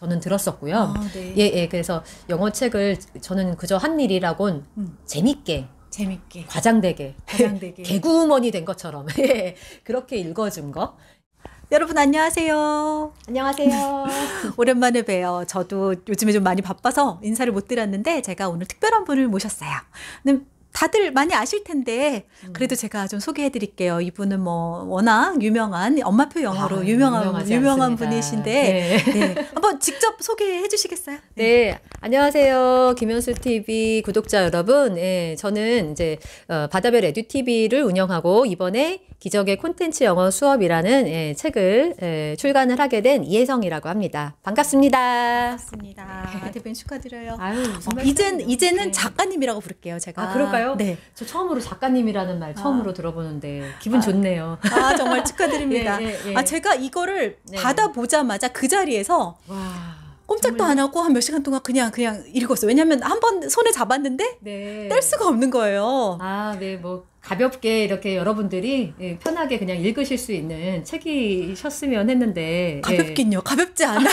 저는 들었었고요. 아, 네. 예, 예. 그래서 영어 책을 저는 그저 한 일이라곤 재밌게 과장되게 개구먼이 된 것처럼 예, 그렇게 읽어준 거. 여러분 안녕하세요. 안녕하세요. 오랜만에 봬요. 저도 요즘에 좀 많이 바빠서 인사를 못 드렸는데 제가 오늘 특별한 분을 모셨어요. 근데 다들 많이 아실 텐데 그래도 제가 좀 소개해 드릴게요. 이분은 뭐 워낙 유명한 엄마표 영어로 유명한 분이신데 네. 네. 한번 직접 소개해 주시겠어요? 네, 안녕하세요. 김현수 TV 구독자 여러분. 예, 저는 이제 바다별 에듀 TV를 운영하고 이번에 기적의 콘텐츠 영어 수업이라는 책을 출간을 하게 된 이혜성이라고 합니다. 반갑습니다. 반갑습니다. 대표님 축하드려요. 아유, 이제는 작가님이라고 부를게요, 제가. 아, 그럴까요? 네. 저 처음으로 작가님이라는 말 처음으로 들어보는데 기분 좋네요. 아, 정말 축하드립니다. 예. 아, 제가 이거를 받아보자마자 그 자리에서 와. 꼼짝도 안 하고 한 몇 시간 동안 그냥 읽었어요. 왜냐면 한 번 손에 잡았는데 뗄 수가 없는 거예요. 아, 네, 뭐 가볍게 이렇게 여러분들이 편하게 그냥 읽으실 수 있는 책이셨으면 했는데 가볍긴요. 가볍지 않아요.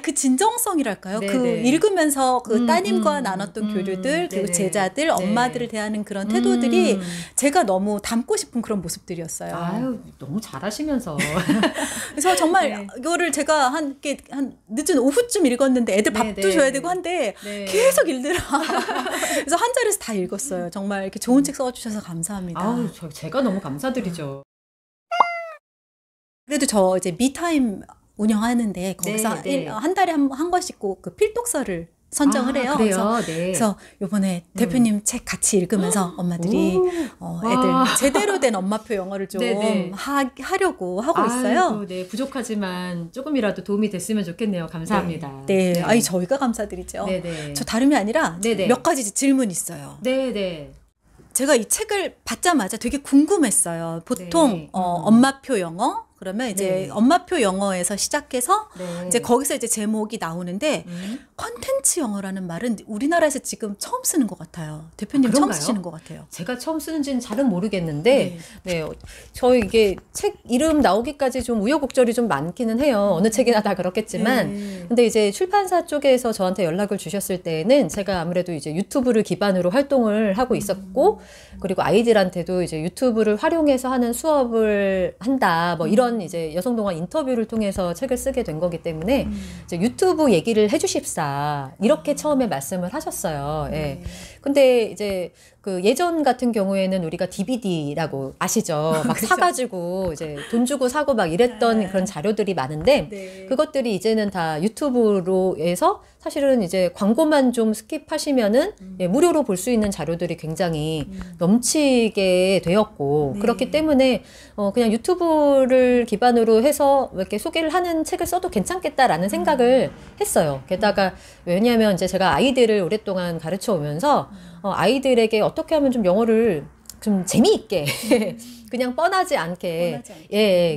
그 진정성이랄까요? 네, 그 네. 읽으면서 그 따님과 나눴던 교류들 그리고 네네. 제자들, 엄마들을 대하는 그런 태도들이 제가 너무 닮고 싶은 그런 모습들이었어요. 아유, 너무 잘하시면서. 그래서 정말 이거를 제가 한 늦은 오후쯤 읽었는데 애들 밥도 줘야 되고 한데 계속 읽더라. 그래서 한 자리에서 다 읽었어요. 정말 이렇게 좋은 책 써주셔서 감사합니다. 아우, 제가 너무 감사드리죠. 그래도 저 이제 미타임 운영하는데 거기서 한 달에 한 권씩 꼭 그 필독서를 선정을 해요. 그래요? 그래서 요번에 대표님 책 같이 읽으면서 엄마들이 애들 제대로 된 엄마표 영어를 좀 하려고 하고 있어요. 아이고, 네, 부족하지만 조금이라도 도움이 됐으면 좋겠네요. 감사합니다. 네. 아니 저희가 감사드리죠. 저 다름이 아니라 몇 가지 질문이 있어요. 네. 제가 이 책을 받자마자 되게 궁금했어요. 보통 엄마표 영어 그러면 이제 엄마표 영어에서 시작해서 이제 거기서 이제 제목이 나오는데 컨텐츠 영어라는 말은 우리나라에서 지금 처음 쓰는 것 같아요. 대표님 처음 쓰시는 것 같아요. 제가 처음 쓰는지는 잘은 모르겠는데 저 이게 책 이름 나오기까지 좀 우여곡절이 좀 많기는 해요. 어느 책이나 다 그렇겠지만 근데 이제 출판사 쪽에서 저한테 연락을 주셨을 때는 제가 아무래도 이제 유튜브를 기반으로 활동을 하고 있었고 그리고 아이들한테도 이제 유튜브를 활용해서 하는 수업을 한다 뭐 이런 이제 여성동화 인터뷰를 통해서 책을 쓰게 된 거기 때문에 이제 유튜브 얘기를 해주십사 이렇게 처음에 말씀을 하셨어요. 근데 이제 그 예전 같은 경우에는 우리가 DVD라고 아시죠? 막 사가지고 이제 돈 주고 사고 막 이랬던 그런 자료들이 많은데 그것들이 이제는 다 유튜브로 해서 사실은 이제 광고만 좀 스킵하시면은 무료로 볼 수 있는 자료들이 굉장히 넘치게 되었고 그렇기 때문에 그냥 유튜브를 기반으로 해서 이렇게 소개를 하는 책을 써도 괜찮겠다라는 생각을 했어요. 게다가 왜냐하면 이제 제가 아이들을 오랫동안 가르쳐 오면서 아이들에게 어떻게 하면 좀 영어를 좀 재미있게 그냥 뻔하지 않게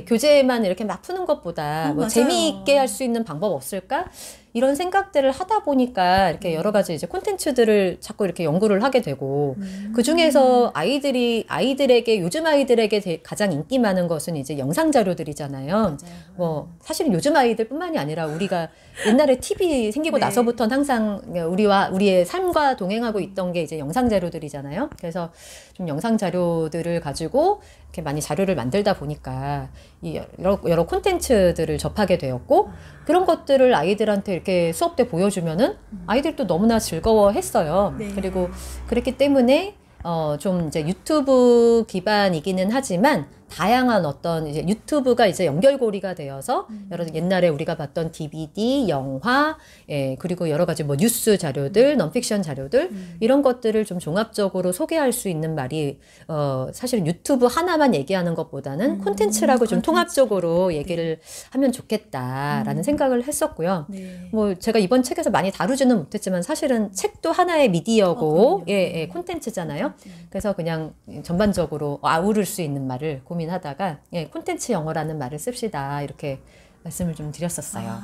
교재만 이렇게 막 푸는 것보다 뭐 재미있게 할 수 있는 방법 없을까? 이런 생각들을 하다 보니까 이렇게 여러 가지 이제 콘텐츠들을 자꾸 이렇게 연구를 하게 되고 그 중에서 아이들에게 요즘 아이들에게 가장 인기 많은 것은 이제 영상 자료들이잖아요. 뭐 사실은 요즘 아이들뿐만이 아니라 우리가 옛날에 TV 생기고 나서부터는 항상 우리의 삶과 동행하고 있던 게 이제 영상 자료들이잖아요. 그래서 좀 영상 자료들을 가지고 이렇게 많이 자료를 만들다 보니까 이 여러 콘텐츠들을 접하게 되었고 그런 것들을 아이들한테 이렇게 수업 때 보여주면은 아이들도 너무나 즐거워했어요. 그리고 그랬기 때문에 좀 이제 유튜브 기반이기는 하지만 다양한 어떤 이제 유튜브가 이제 연결고리가 되어서 옛날에 우리가 봤던 DVD, 영화, 그리고 여러 가지 뭐 뉴스 자료들, 넌픽션 자료들 이런 것들을 좀 종합적으로 소개할 수 있는 말이 사실 유튜브 하나만 얘기하는 것보다는 콘텐츠라고 좀 통합적으로 얘기를 하면 좋겠다라는 생각을 했었고요. 뭐 제가 이번 책에서 많이 다루지는 못했지만 사실은 책도 하나의 미디어고 콘텐츠잖아요. 그래서 그냥 전반적으로 아우를 수 있는 말을 고민하다가 콘텐츠 영어라는 말을 씁시다 이렇게 말씀을 좀 드렸었어요.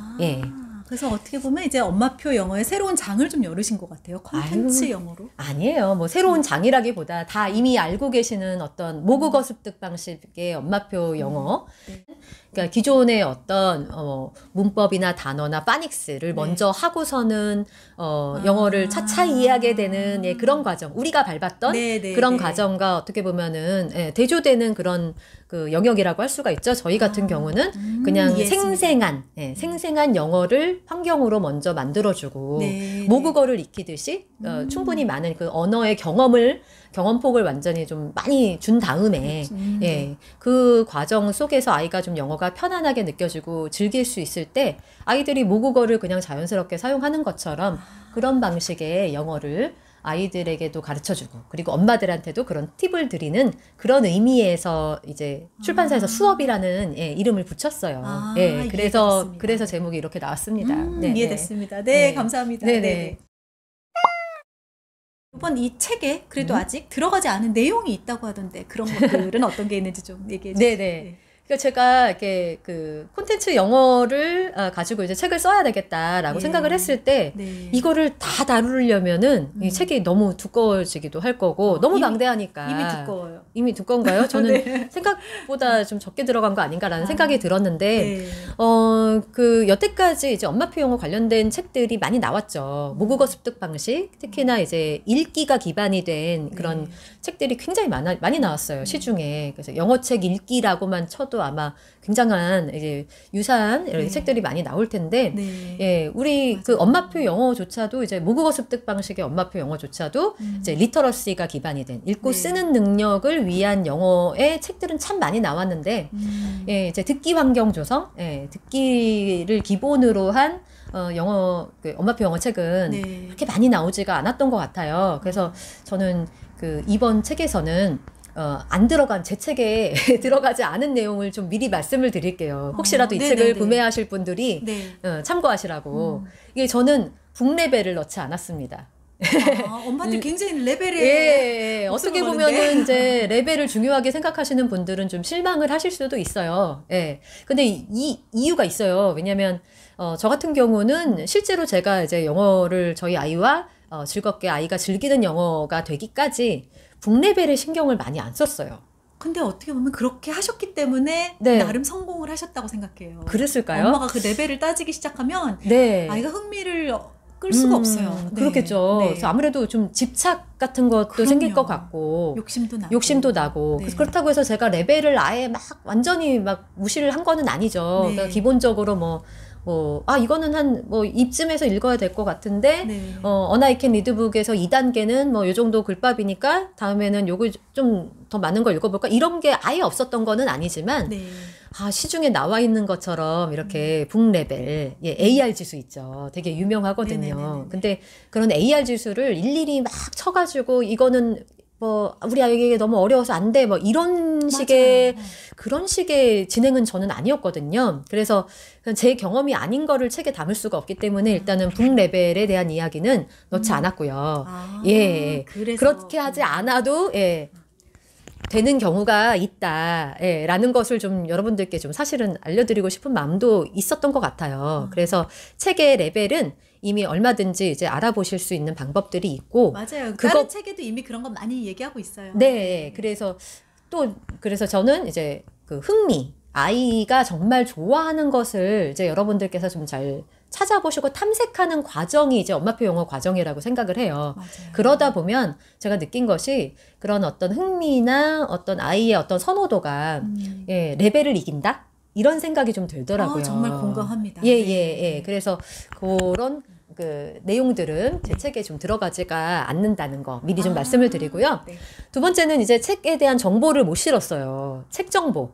그래서 어떻게 보면 이제 엄마표 영어의 새로운 장을 좀 열으신 것 같아요. 콘텐츠 영어로. 아니에요. 뭐 새로운 장이라기보다 다 이미 알고 계시는 어떤 모국어 습득 방식의 엄마표 영어. 그러니까 기존의 어떤 문법이나 단어나 파닉스를 먼저 하고서는 영어를 차차 이해하게 되는 그런 과정, 우리가 밟았던 그런 과정과 어떻게 보면은 대조되는 그런 그 영역이라고 할 수가 있죠. 저희 같은 경우는 그냥 생생한 영어를 환경으로 먼저 만들어주고 모국어를 익히듯이 충분히 많은 그 언어의 경험폭을 완전히 좀 많이 준 다음에 그 과정 속에서 아이가 좀 영어가 편안하게 느껴지고 즐길 수 있을 때 아이들이 모국어를 그냥 자연스럽게 사용하는 것처럼 그런 방식의 영어를 아이들에게도 가르쳐주고 그리고 엄마들한테도 그런 팁을 드리는 그런 의미에서 이제 출판사에서 수업이라는 이름을 붙였어요. 그래서 제목이 이렇게 나왔습니다. 이해됐습니다. 네, 감사합니다. 네. 이번 이 책에 그래도 아직 들어가지 않은 내용이 있다고 하던데 그런 것들은 어떤 게 있는지 좀 얘기해 주세요. 네. 그러니까 제가 이렇게 그 콘텐츠 영어를 가지고 이제 책을 써야 되겠다라고 생각을 했을 때 이거를 다 다루려면은 이 책이 너무 두꺼워지기도 할 거고 너무 방대하니까 이미 두꺼워요. 이미 두꺼운가요? 저는 생각보다 좀 적게 들어간 거 아닌가라는 생각이 들었는데 그 여태까지 이제 엄마표 영어 관련된 책들이 많이 나왔죠. 모국어 습득 방식, 특히나 이제 읽기가 기반이 된 그런 책들이 굉장히 많이 나왔어요. 시중에. 그래서 영어책 읽기라고만 쳐도 아마 굉장한 이제 유사한 이런 책들이 많이 나올 텐데, 우리 맞아요. 그 엄마표 영어조차도 이제 모국어 습득 방식의 엄마표 영어조차도 이제 리터러시가 기반이 된 읽고 쓰는 능력을 위한 영어의 책들은 참 많이 나왔는데, 이제 듣기 환경 조성, 듣기를 기본으로 한 영어 그 엄마표 영어 책은 그렇게 많이 나오지가 않았던 것 같아요. 그래서 저는 그 이번 책에서는 안 들어간 제 책에 들어가지 않은 내용을 좀 미리 말씀을 드릴게요. 혹시라도 이 책을 구매하실 분들이 참고하시라고. 이게 저는 북레벨을 넣지 않았습니다. 엄마들 굉장히 레벨에 어떻게 보면은 이제 레벨을 중요하게 생각하시는 분들은 좀 실망을 하실 수도 있어요. 근데 이 이유가 있어요. 왜냐면 저 같은 경우는 실제로 제가 이제 영어를 저희 아이와 즐겁게 아이가 즐기는 영어가 되기까지 북레벨에 신경을 많이 안 썼어요. 근데 어떻게 보면 그렇게 하셨기 때문에 나름 성공을 하셨다고 생각해요. 그랬을까요? 엄마가 그 레벨을 따지기 시작하면 아이가 흥미를 끌 수가 없어요. 그렇겠죠. 그래서 아무래도 좀 집착 같은 것도 생길 것 같고 욕심도 나고 그래서 그렇다고 해서 제가 레벨을 아예 막 완전히 막 무시를 한 거는 아니죠. 그러니까 기본적으로 이거는 이쯤에서 읽어야 될 것 같은데, I Can Read Book에서 2단계는 요 정도 글밥이니까, 다음에는 요거 좀 더 많은 걸 읽어볼까? 이런 게 아예 없었던 거는 아니지만, 시중에 나와 있는 것처럼 이렇게 북레벨, AR 지수 있죠. 되게 유명하거든요. 근데 그런 AR 지수를 일일이 막 쳐가지고, 이거는 우리 아이에게 너무 어려워서 안 돼. 이런 식의, 그런 식의 진행은 저는 아니었거든요. 그래서 제 경험이 아닌 거를 책에 담을 수가 없기 때문에 일단은 북레벨에 대한 이야기는 넣지 않았고요. 그렇게 하지 않아도, 되는 경우가 있다. 라는 것을 좀 여러분들께 좀 사실은 알려드리고 싶은 마음도 있었던 것 같아요. 그래서 책의 레벨은 이미 얼마든지 이제 알아보실 수 있는 방법들이 있고. 맞아요. 다른 책에도 이미 그런 거 많이 얘기하고 있어요. 그래서 저는 이제 그 아이가 정말 좋아하는 것을 이제 여러분들께서 좀 잘 찾아보시고 탐색하는 과정이 이제 엄마표 영어 과정이라고 생각을 해요. 그러다 보면 제가 느낀 것이 그런 어떤 흥미나 어떤 아이의 어떤 선호도가 레벨을 이긴다? 이런 생각이 좀 들더라고요. 정말 공감합니다. 그래서 그런 그 내용들은 제 책에 좀 들어가지가 않는다는 거 미리 좀 말씀을 드리고요. 두 번째는 이제 책에 대한 정보를 못 실었어요. 책 정보.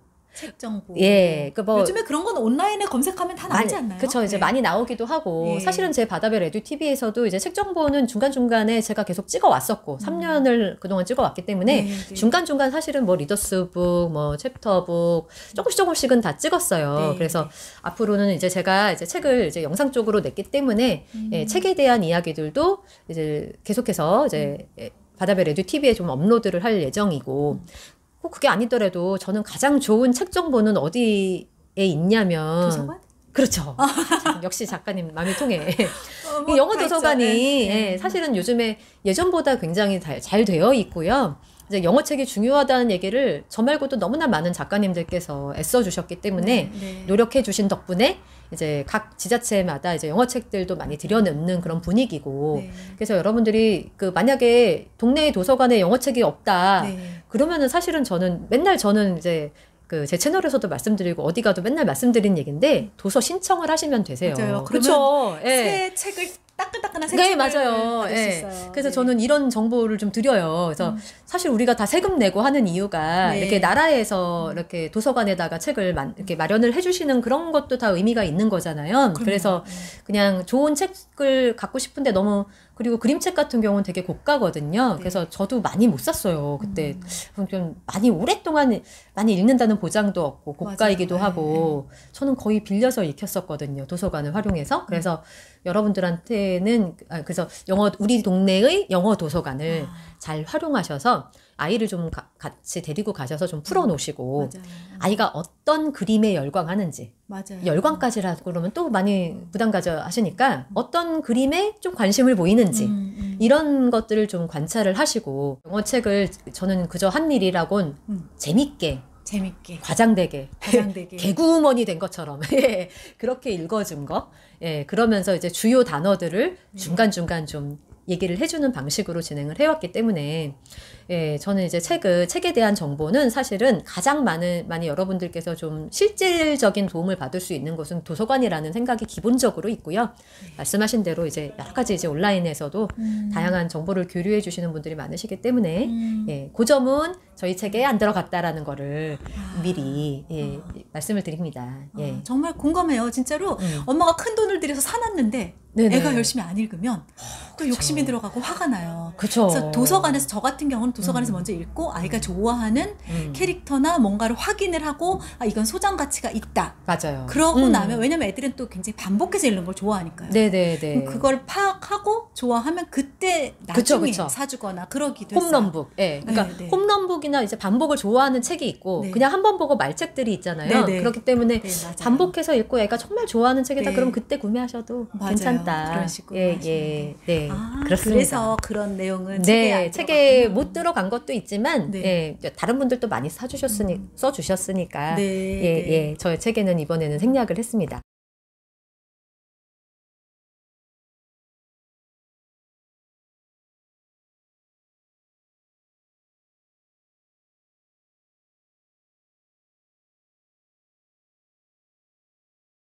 요즘에 그런 건 온라인에 검색하면 다 나오지 않나요? 그렇죠. 이제 많이 나오기도 하고 사실은 제 바다별 에듀 TV에서도 이제 책 정보는 중간중간에 제가 계속 찍어 왔었고 3년을 그동안 찍어 왔기 때문에 중간중간 사실은 리더스북, 챕터북 조금씩은 다 찍었어요. 그래서 앞으로는 이제 제가 이제 책을 이제 영상 쪽으로 냈기 때문에 책에 대한 이야기들도 이제 계속해서 이제 바다별 에듀 TV에 좀 업로드를 할 예정이고 꼭 그게 아니더라도 저는 가장 좋은 책 정보는 어디에 있냐면 도서관? 그렇죠. 역시 작가님 마음이 통해. 영어 도서관이 사실은 요즘에 예전보다 굉장히 잘 되어 있고요. 이제 영어 책이 중요하다는 얘기를 저 말고도 너무나 많은 작가님들께서 애써 주셨기 때문에 노력해 주신 덕분에 이제 각 지자체마다 이제 영어 책들도 많이 들여놓는 그런 분위기고 그래서 여러분들이 그 만약에 동네의 도서관에 영어 책이 없다 그러면은 사실은 저는 이제 그 제 채널에서도 말씀드리고 어디 가도 맨날 말씀드린 얘기인데 도서 신청을 하시면 되세요. 맞아요. 그렇죠. 새 책을 따끈따끈한 새 네, 책을 맞아요. 받을 수 있어요. 그래서 저는 이런 정보를 좀 드려요. 그래서 사실 우리가 다 세금 내고 하는 이유가 이렇게 나라에서 이렇게 도서관에다가 책을 이렇게 마련을 해주시는 그런 것도 다 의미가 있는 거잖아요. 그래서 그냥 좋은 책을 갖고 싶은데 너무 그리고 그림책 같은 경우는 되게 고가거든요. 그래서 저도 많이 못 샀어요. 그때 좀 많이 오랫동안 많이 읽는다는 보장도 없고 고가이기도 하고 저는 거의 빌려서 읽혔었거든요. 도서관을 활용해서. 그래서 여러분들한테는 그래서 우리 동네의 영어 도서관을 잘 활용하셔서 아이를 좀 같이 데리고 가셔서 좀 풀어놓으시고 아이가 어떤 그림에 열광하는지 열광까지라고 그러면 또 많이 부담 가져 하시니까 어떤 그림에 좀 관심을 보이는지 이런 것들을 좀 관찰을 하시고 영어 책을 저는 그저 한 일이라곤 재밌게 과장되게 개구먼이 된 것처럼 그렇게 읽어준 거 그러면서 이제 주요 단어들을 중간중간 좀 얘기를 해주는 방식으로 진행을 해왔기 때문에 저는 이제 책에 대한 정보는 사실은 가장 많이 여러분들께서 좀 실질적인 도움을 받을 수 있는 곳은 도서관이라는 생각이 기본적으로 있고요. 말씀하신 대로 이제 여러 가지 이제 온라인에서도 다양한 정보를 교류해 주시는 분들이 많으시기 때문에 그 점은 저희 책에 안 들어갔다라는 거를 미리 말씀을 드립니다. 정말 공감해요. 진짜로 엄마가 큰 돈을 들여서 사놨는데 애가 열심히 안 읽으면 또 욕심이 들어가고 화가 나요. 그래서 도서관에서 저 같은 경우는 도서관에서 먼저 읽고 아이가 좋아하는 캐릭터나 뭔가를 확인을 하고 이건 소장 가치가 있다. 맞아요. 그러고 나면 왜냐면 애들은 또 굉장히 반복해서 읽는 걸 좋아하니까요. 그럼 그걸 파악하고 좋아하면 그때 나중에 사주거나 그러기도 했어요. 홈런북. 그러니까 홈런북이나 이제 반복을 좋아하는 책이 있고 그냥 한 번 보고 말책들이 있잖아요. 그렇기 때문에 반복해서 읽고 애가 정말 좋아하는 책이다. 그럼 그때 구매하셔도 괜찮다. 그런 식으로 그렇습니다. 그래서 그런 내용은 책에 못 들어간 것도 있지만 다른 분들도 많이 써주셨으니까 저의 책에는 이번에는 생략을 했습니다.